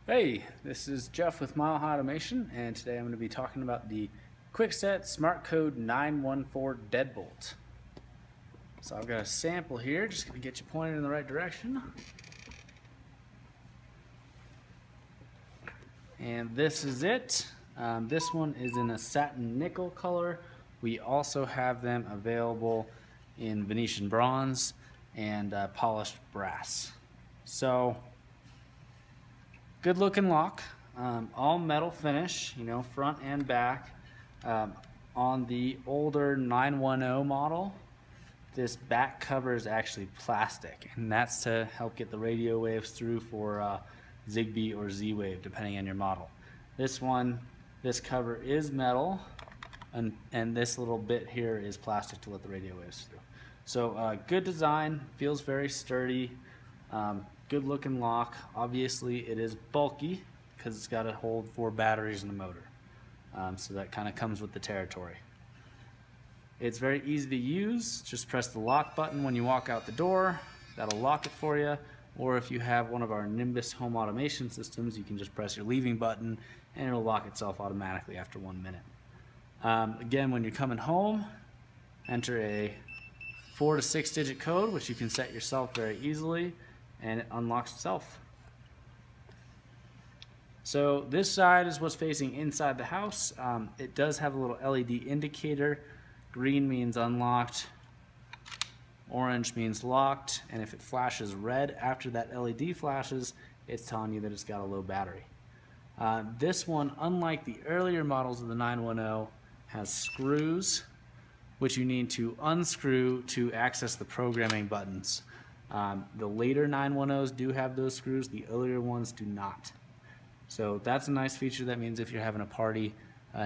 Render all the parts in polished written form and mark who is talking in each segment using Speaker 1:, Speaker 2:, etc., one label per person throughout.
Speaker 1: Hey, this is Jeff with Mile High Automation, and today I'm going to be talking about the Kwikset SmartCode 914 Deadbolt. So I've got a sample here, just going to get you pointed in the right direction. And this is it. This one is in a satin nickel color. We also have them available in Venetian bronze and polished brass. So good looking lock, all metal finish, you know, front and back. On the older 910 model, this back cover is actually plastic, and that's to help get the radio waves through for Zigbee or ZWave, depending on your model. This one, this cover is metal, and this little bit here is plastic to let the radio waves through. So good design, feels very sturdy. Good looking lock. Obviously it is bulky because it's got to hold 4 batteries and a motor. So that kind of comes with the territory. It's very easy to use. Just press the lock button when you walk out the door. That'll lock it for you. Or if you have one of our Nimbus home automation systems, you can just press your leaving button and it'll lock itself automatically after 1 minute. Again, when you're coming home, enter a 4 to 6 digit code, which you can set yourself very easily, and it unlocks itself. So this side is what's facing inside the house. It does have a little LED indicator. Green means unlocked, orange means locked, and if it flashes red after that LED flashes, it's telling you that it's got a low battery. This one, unlike the earlier models of the 910, has screws which you need to unscrew to access the programming buttons. The later 910s do have those screws, the earlier ones do not. So that's a nice feature. That means if you're having a party,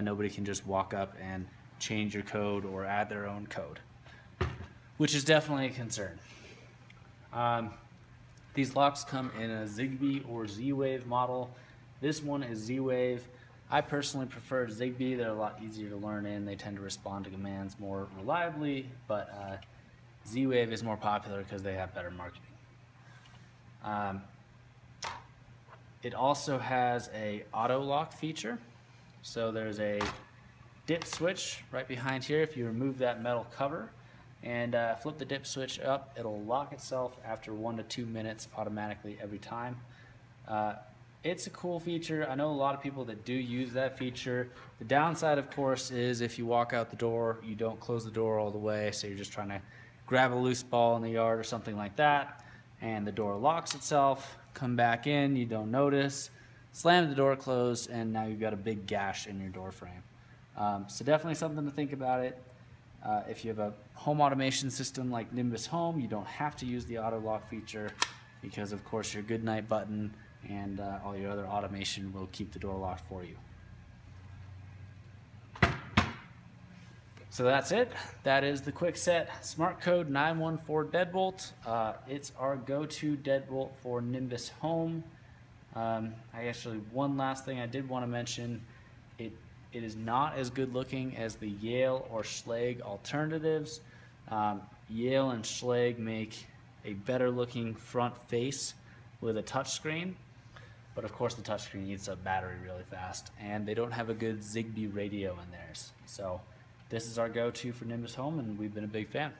Speaker 1: nobody can just walk up and change your code or add their own code, which is definitely a concern. These locks come in a Zigbee or ZWave model. This one is ZWave. I personally prefer Zigbee. They're a lot easier to learn in. They tend to respond to commands more reliably, but ZWave is more popular because they have better marketing. It also has a auto lock feature. So there's a dip switch right behind here. If you remove that metal cover and flip the dip switch up, it'll lock itself after 1 to 2 minutes automatically every time. It's a cool feature. I know a lot of people that do use that feature. The downside, of course, is if you walk out the door, you don't close the door all the way, so you're just trying to grab a loose ball in the yard or something like that, and the door locks itself, come back in, you don't notice, slam the door closed, and now you've got a big gash in your door frame. So definitely something to think about it. If you have a home automation system like Nimbus Home, you don't have to use the auto lock feature because, of course, your goodnight button and all your other automation will keep the door locked for you. So that's it. That is the Kwikset SmartCode 914 Deadbolt. It's our go-to deadbolt for Nimbus Home. One last thing I did want to mention, it is not as good looking as the Yale or Schlage alternatives. Yale and Schlage make a better looking front face with a touchscreen, but of course the touchscreen eats up battery really fast, and they don't have a good Zigbee radio in theirs. So this is our go-to for Nimbus Home, and we've been a big fan.